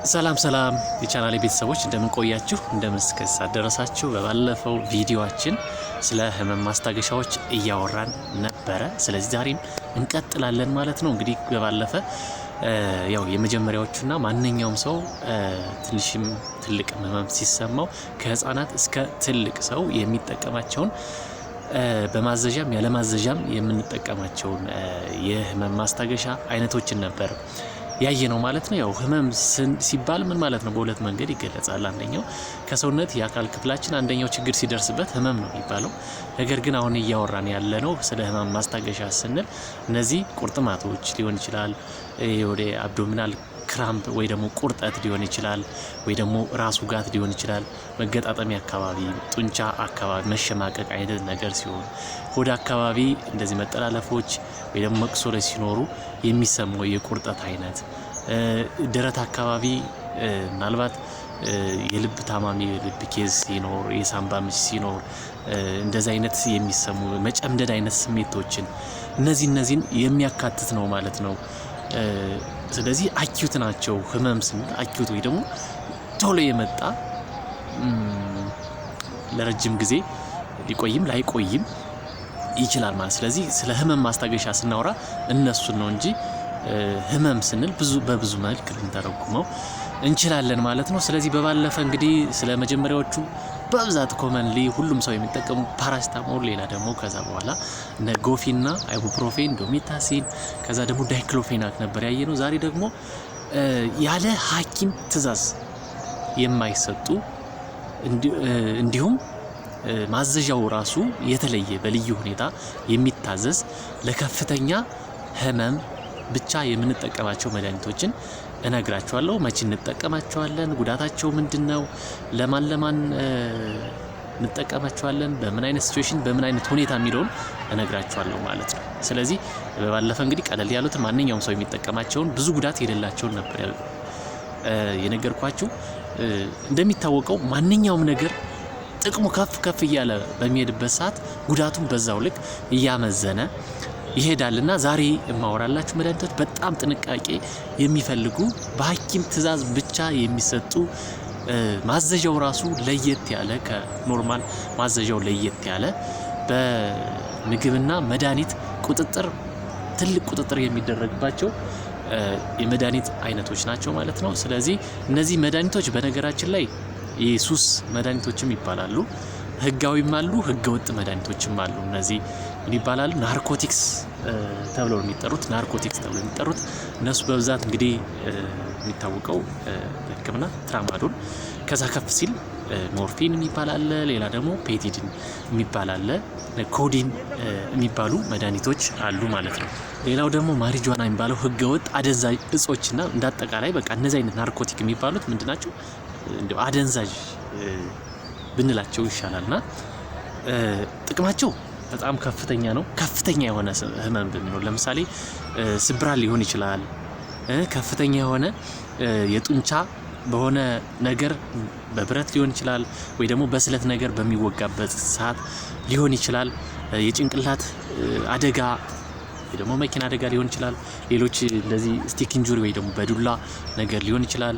ሰላም የቻናሌ ቤተሰቦች እንደምን ቆያችሁ እንደምን ደረሳችሁ። በባለፈው ቪዲዮአችን ስለ ህመም ማስታገሻዎች እያወራን ነበረ። ስለዚህ ዛሬም እንቀጥላለን ማለት ነው። እንግዲህ በባለፈ ያው የመጀመሪያዎቹና ማንኛውም ሰው ትንሽም ትልቅ ህመም ሲሰማው ከህፃናት እስከ ትልቅ ሰው የሚጠቀማቸውን በማዘዣም ያለ ማዘዣም የምንጠቀማቸውን የህመም ማስታገሻ አይነቶችን ነበር ያየነው ማለት ነው። ያው ህመም ሲባል ምን ማለት ነው? በሁለት መንገድ ይገለጻል። አንደኛው ከሰውነት የአካል ክፍላችን አንደኛው ችግር ሲደርስበት ህመም ነው የሚባለው። ነገር ግን አሁን እያወራን ያለነው ስለ ህመም ማስታገሻ ስንል እነዚህ ቁርጥማቶች ሊሆን ይችላል፣ ወደ አብዶሚናል ክራምፕ ወይ ደግሞ ቁርጠት ሊሆን ይችላል፣ ወይ ደግሞ ራስ ውጋት ሊሆን ይችላል፣ መገጣጠሚያ አካባቢ፣ ጡንቻ አካባቢ መሸማቀቅ አይነት ነገር ሲሆን፣ ሆድ አካባቢ እንደዚህ መጠላለፎች ወይ ደግሞ መቅሶሎች ሲኖሩ የሚሰማው የቁርጠት አይነት፣ ደረት አካባቢ ምናልባት የልብ ታማሚ የልብ ኬዝ ሲኖር፣ የሳምባ ምች ሲኖር እንደዚህ አይነት የሚሰሙ መጨምደድ አይነት ስሜቶችን እነዚህን የሚያካትት ነው ማለት ነው። ስለዚህ አኪዩት ናቸው። ህመም ስንል አኪዩት ወይ ደግሞ ቶሎ የመጣ ለረጅም ጊዜ ሊቆይም ላይቆይም ይችላል ማለት። ስለዚህ ስለ ህመም ማስታገሻ ስናወራ እነሱን ነው እንጂ ህመም ስንል በብዙ መልክ ልንተረጉመው እንችላለን ማለት ነው። ስለዚህ በባለፈ እንግዲህ ስለ መጀመሪያዎቹ በብዛት ኮመንሊ ሁሉም ሰው የሚጠቀሙ ፓራሲታሞል፣ ሌላ ደግሞ ከዛ በኋላ እነ ጎፊና አይቡፕሮፌን፣ ዶሜታሲን ከዛ ደግሞ ዳይክሎፌናክ ነበር ያየነው። ዛሬ ደግሞ ያለ ሐኪም ትዕዛዝ የማይሰጡ እንዲሁም ማዘዣው ራሱ የተለየ በልዩ ሁኔታ የሚታዘዝ ለከፍተኛ ህመም ብቻ የምንጠቀማቸው መድኃኒቶችን እነግራችኋለሁ። መቼ እንጠቀማቸዋለን፣ ጉዳታቸው ምንድነው፣ ለማን እንጠቀማቸዋለን፣ በምን አይነት ሲቹዌሽን በምን አይነት ሁኔታ የሚለውን እነግራችኋለሁ ማለት ነው። ስለዚህ በባለፈ እንግዲህ ቀለል ያሉትን ማንኛውም ሰው የሚጠቀማቸውን ብዙ ጉዳት የሌላቸውን ነበር የነገርኳችሁ። እንደሚታወቀው ማንኛውም ነገር ጥቅሙ ከፍ እያለ በሚሄድበት ሰዓት ጉዳቱን በዛው ልክ እያመዘነ ይሄዳልና ዛሬ የማወራላችሁ መድኃኒቶች በጣም ጥንቃቄ የሚፈልጉ በሐኪም ትዕዛዝ ብቻ የሚሰጡ ማዘዣው ራሱ ለየት ያለ ከኖርማል ማዘዣው ለየት ያለ በምግብና መድኃኒት ቁጥጥር ትልቅ ቁጥጥር የሚደረግባቸው የመድኃኒት አይነቶች ናቸው ማለት ነው። ስለዚህ እነዚህ መድኃኒቶች በነገራችን ላይ የሱስ መድኃኒቶችም ይባላሉ፣ ህጋዊም አሉ፣ ህገወጥ መድኃኒቶችም አሉ። እነዚህ ምን ይባላሉ? ናርኮቲክስ ተብለው የሚጠሩት እነሱ በብዛት እንግዲህ የሚታወቀው በህክምና ትራማዶል፣ ከዛ ከፍ ሲል ሞርፊን የሚባል አለ፣ ሌላ ደግሞ ፔቲዲን የሚባል አለ፣ ኮዲን የሚባሉ መድኃኒቶች አሉ ማለት ነው። ሌላው ደግሞ ማሪጁዋና የሚባለው ህገወጥ አደንዛዥ እጾችና እንዳጠቃላይ በቃ እነዚህ አይነት ናርኮቲክ የሚባሉት ምንድናቸው? እንደው አደንዛዥ ብንላቸው ይሻላልና ጥቅማቸው በጣም ከፍተኛ ነው። ከፍተኛ የሆነ ህመም ብንኖር ለምሳሌ ስብራት ሊሆን ይችላል፣ ከፍተኛ የሆነ የጡንቻ በሆነ ነገር በብረት ሊሆን ይችላል፣ ወይ ደግሞ በስለት ነገር በሚወጋበት ሰዓት ሊሆን ይችላል፣ የጭንቅላት አደጋ ወይ ደግሞ መኪና አደጋ ሊሆን ይችላል፣ ሌሎች እንደዚህ ስቲክ ኢንጁሪ ወይ ደግሞ በዱላ ነገር ሊሆን ይችላል።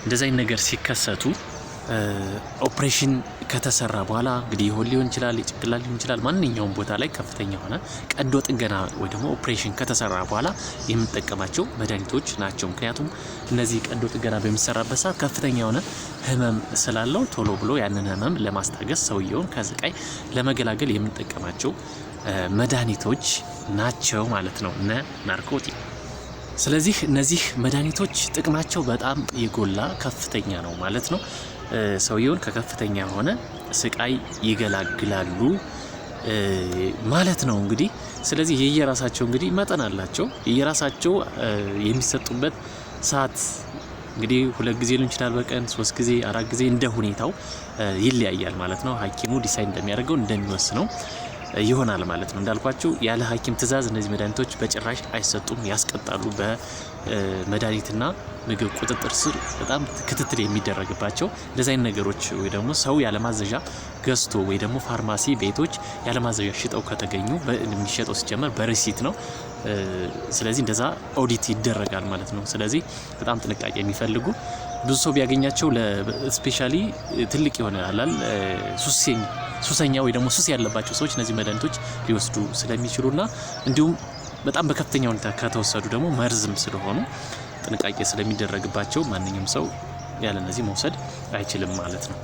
እንደዚህ አይነት ነገር ሲከሰቱ ኦፕሬሽን ከተሰራ በኋላ እንግዲህ ይሆን ሊሆን ይችላል፣ የጭንቅላት ሊሆን ይችላል፣ ማንኛውም ቦታ ላይ ከፍተኛ ሆነ ቀዶ ጥገና ወይ ደግሞ ኦፕሬሽን ከተሰራ በኋላ የምንጠቀማቸው መድኃኒቶች ናቸው። ምክንያቱም እነዚህ ቀዶ ጥገና በሚሰራበት ሰዓት ከፍተኛ የሆነ ህመም ስላለው ቶሎ ብሎ ያንን ህመም ለማስታገስ ሰውየውን ከስቃይ ለመገላገል የምንጠቀማቸው መድኃኒቶች ናቸው ማለት ነው፣ እነ ናርኮቲክ። ስለዚህ እነዚህ መድኃኒቶች ጥቅማቸው በጣም የጎላ ከፍተኛ ነው ማለት ነው። ሰውየውን ከከፍተኛ የሆነ ስቃይ ይገላግላሉ ማለት ነው እንግዲህ። ስለዚህ የየራሳቸው እንግዲህ መጠን አላቸው። የየራሳቸው የሚሰጡበት ሰዓት እንግዲህ 2 ጊዜ ሊሆን ይችላል በቀን 3 ጊዜ 4 ጊዜ እንደ ሁኔታው ይለያያል ማለት ነው። ሐኪሙ ዲሳይድ እንደሚያደርገው እንደሚወስነው ይሆናል ማለት ነው። እንዳልኳችሁ ያለ ሐኪም ትዕዛዝ እነዚህ መድኃኒቶች በጭራሽ አይሰጡም፣ ያስቀጣሉ መድኃኒትና ምግብ ቁጥጥር ስር በጣም ክትትል የሚደረግባቸው እንደዚህ አይነት ነገሮች ወይ ደግሞ ሰው ያለማዘዣ ገዝቶ ወይ ደግሞ ፋርማሲ ቤቶች ያለማዘዣ ሽጠው ከተገኙ የሚሸጠው ሲጀመር በሪሲት ነው። ስለዚህ እንደዛ ኦዲት ይደረጋል ማለት ነው። ስለዚህ በጣም ጥንቃቄ የሚፈልጉ ብዙ ሰው ቢያገኛቸው ለስፔሻሊ ትልቅ የሆነ አላል ሱሰኛ ወይ ደግሞ ሱስ ያለባቸው ሰዎች እነዚህ መድኃኒቶች ሊወስዱ ስለሚችሉና እንዲሁም በጣም በከፍተኛ ሁኔታ ከተወሰዱ ደግሞ መርዝም ስለሆኑ ጥንቃቄ ስለሚደረግባቸው ማንኛውም ሰው ያለ እነዚህ መውሰድ አይችልም ማለት ነው።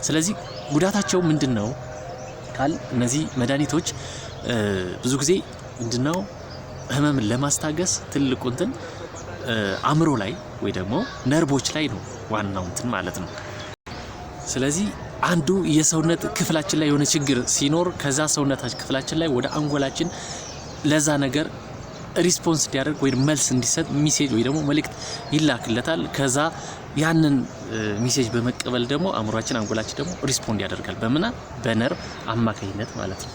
ስለዚህ ጉዳታቸው ምንድነው ካል እነዚህ መድኃኒቶች ብዙ ጊዜ ምንድነው ህመምን ለማስታገስ ትልቁ እንትን አእምሮ ላይ ወይ ደግሞ ነርቮች ላይ ነው ዋናው እንትን ማለት ነው። ስለዚህ አንዱ የሰውነት ክፍላችን ላይ የሆነ ችግር ሲኖር ከዛ ሰውነታችን ክፍላችን ላይ ወደ አንጎላችን ለዛ ነገር ሪስፖንስ እንዲያደርግ ወይ መልስ እንዲሰጥ ሚሴጅ ወይ ደግሞ መልእክት ይላክለታል። ከዛ ያንን ሚሴጅ በመቀበል ደግሞ አእምሮአችን አንጎላችን ደግሞ ሪስፖንድ ያደርጋል በነርቭ አማካኝነት ማለት ነው።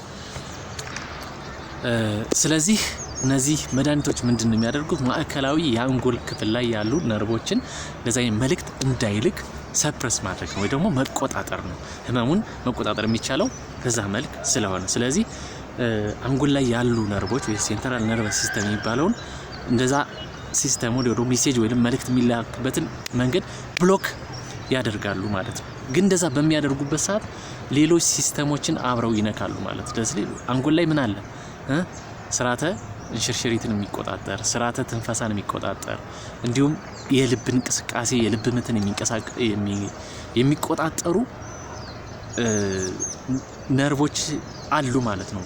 ስለዚህ እነዚህ መድኃኒቶች ምንድነው የሚያደርጉት ማዕከላዊ የአንጎል ክፍል ላይ ያሉ ነርቮችን ለዛይ መልእክት እንዳይልክ ሰፕረስ ማድረግ ነው ወይ ደግሞ መቆጣጠር ነው። ህመሙን መቆጣጠር የሚቻለው በዛ መልክ ስለሆነ ስለዚህ አንጎል ላይ ያሉ ነርቮች ወይ ሴንትራል ነርቨስ ሲስተም የሚባለውን እንደዛ ሲስተሙ ወደ ሜሴጅ ወይም መልእክት የሚላክበትን መንገድ ብሎክ ያደርጋሉ ማለት ነው። ግን እንደዛ በሚያደርጉበት ሰዓት ሌሎች ሲስተሞችን አብረው ይነካሉ ማለት ነው። ስለዚህ አንጎል ላይ ምን አለ? ስርዓተ እንሽርሽሪትን የሚቆጣጠር ስርዓተ ትንፈሳን የሚቆጣጠር እንዲሁም የልብ እንቅስቃሴ የልብ ምትን የሚቆጣጠሩ ነርቮች አሉ ማለት ነው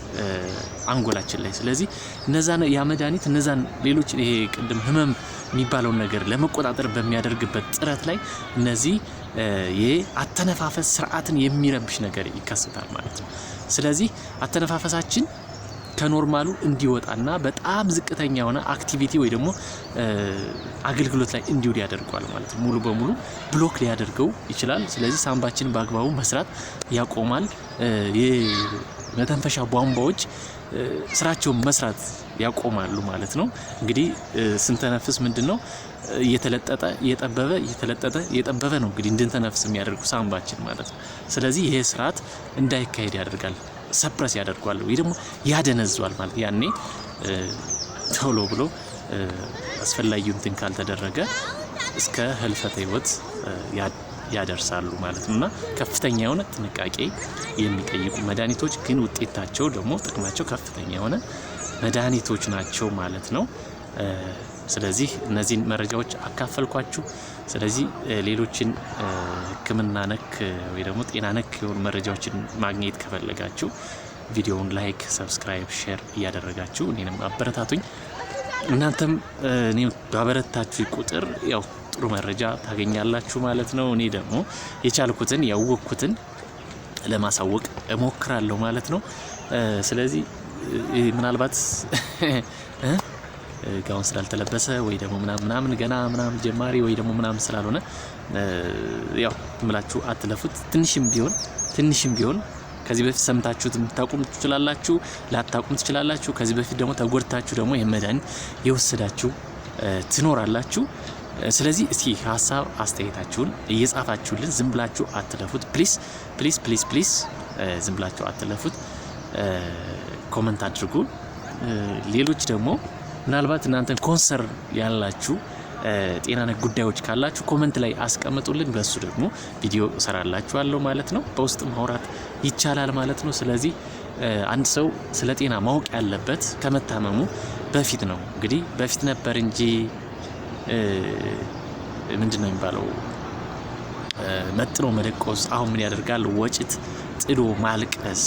አንጎላችን ላይ። ስለዚህ እነዛን ያመድኃኒት እነዛን ሌሎች ይሄ ቅድም ህመም የሚባለውን ነገር ለመቆጣጠር በሚያደርግበት ጥረት ላይ እነዚህ የአተነፋፈስ ስርዓትን የሚረብሽ ነገር ይከሰታል ማለት ነው። ስለዚህ አተነፋፈሳችን ከኖርማሉ እንዲወጣና በጣም ዝቅተኛ የሆነ አክቲቪቲ ወይ ደግሞ አገልግሎት ላይ እንዲውል ያደርጋል ማለት ነው። ሙሉ በሙሉ ብሎክ ሊያደርገው ይችላል። ስለዚህ ሳምባችን በአግባቡ መስራት ያቆማል። የመተንፈሻ ቧንቧዎች ስራቸውን መስራት ያቆማሉ ማለት ነው። እንግዲህ ስንተነፍስ ምንድነው እየተለጠጠ እየጠበበ ነው እንግዲህ እንድንተነፍስ የሚያደርጉ ሳምባችን ማለት ነው። ስለዚህ ይሄ ስርዓት እንዳይካሄድ ያደርጋል፣ ሰፕረስ ያደርጋል ወይ ደግሞ ያደነዟል ማለት ያኔ ቶሎ ብሎ አስፈላጊውን እንትን ካልተደረገ እስከ ህልፈተ ህይወት ያደርሳሉ ማለት ነውና ከፍተኛ የሆነ ጥንቃቄ የሚጠይቁ መድኃኒቶች ግን ውጤታቸው ደግሞ ጥቅማቸው ከፍተኛ የሆነ መድኃኒቶች ናቸው ማለት ነው። ስለዚህ እነዚህን መረጃዎች አካፈልኳችሁ። ስለዚህ ሌሎችን ህክምና ነክ ወይ ደግሞ ጤና ነክ የሆኑ መረጃዎችን ማግኘት ከፈለጋችሁ ቪዲዮውን ላይክ፣ ሰብስክራይብ፣ ሼር እያደረጋችሁ እኔንም አበረታቱኝ። እናንተም እኔ ባበረታችሁ ቁጥር ያው ጥሩ መረጃ ታገኛላችሁ ማለት ነው። እኔ ደግሞ የቻልኩትን ያወቅኩትን ለማሳወቅ እሞክራለሁ ማለት ነው። ስለዚህ ምናልባት ጋውን ስላልተለበሰ ወይ ደግሞ ምናምን ገና ምናምን ጀማሪ ወይ ደግሞ ምናምን ስላልሆነ ያው ምላችሁ አትለፉት። ትንሽም ቢሆን ከዚህ በፊት ሰምታችሁት የምታቁም ትችላላችሁ፣ ላታቁም ትችላላችሁ። ከዚህ በፊት ደግሞ ተጎድታችሁ ደግሞ የመድኃኒት የወሰዳችሁ ትኖራላችሁ። ስለዚህ እስኪ ሀሳብ አስተያየታችሁን እየጻፋችሁልን ዝም ብላችሁ አትለፉት። ፕሊስ ዝም ብላችሁ አትለፉት። ኮሜንት አድርጉ። ሌሎች ደግሞ ምናልባት እናንተን ኮንሰርን ያላችሁ ጤና ነክ ጉዳዮች ካላችሁ ኮሜንት ላይ አስቀምጡልን። በሱ ደግሞ ቪዲዮ እሰራላችኋለሁ ማለት ነው። በውስጥ ማውራት ይቻላል ማለት ነው። ስለዚህ አንድ ሰው ስለ ጤና ማወቅ ያለበት ከመታመሙ በፊት ነው። እንግዲህ በፊት ነበር እንጂ ምንድነው የሚባለው መጥኖ መደቆስ አሁን ምን ያደርጋል ወጭት ጥዶ ማልቀስ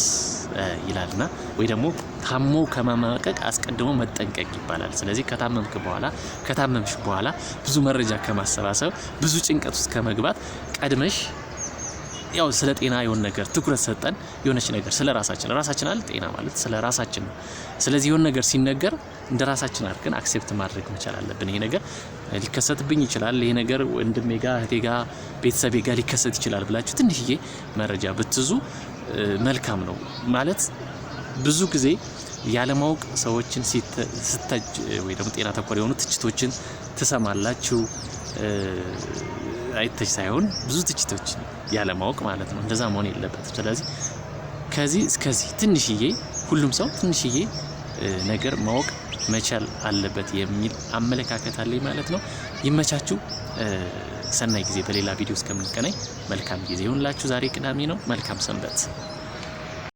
ይላልና ወይ ደግሞ ታሞ ከማማቀቅ አስቀድሞ መጠንቀቅ ይባላል። ስለዚህ ከታመምሽ በኋላ ብዙ መረጃ ከማሰባሰብ ብዙ ጭንቀት ውስጥ ከመግባት ቀድመሽ ያው ስለ ጤና የሆነ ነገር ትኩረት ሰጠን የሆነች ነገር ስለ ራሳችን አለ ጤና ማለት ስለ ራሳችን ነው። ስለዚህ የሆነ ነገር ሲነገር እንደ ራሳችን አድርገን አክሴፕት ማድረግ መቻል አለብን። ይሄ ነገር ሊከሰትብኝ ይችላል፣ ይሄ ነገር ወንድሜ ጋር እህቴ ጋር ቤተሰቤ ጋር ሊከሰት ይችላል ብላችሁ ትንሽዬ መረጃ ብትዙ መልካም ነው ማለት ብዙ ጊዜ ያለማወቅ ሰዎችን ስተጅ ወይ ደግሞ ጤና ተኮር የሆኑ ትችቶችን ትሰማላችሁ። አይተች ሳይሆን ብዙ ትችቶችን ያለማወቅ ማለት ነው። እንደዛ መሆን የለበትም። ስለዚህ ከዚህ እስከዚህ ትንሽዬ ሁሉም ሰው ትንሽዬ ነገር ማወቅ መቻል አለበት የሚል አመለካከት አለኝ ማለት ነው። ይመቻችሁ። ሰናይ ጊዜ። በሌላ ቪዲዮ እስከምንገናኝ መልካም ጊዜ ይሁንላችሁ። ዛሬ ቅዳሜ ነው። መልካም ሰንበት።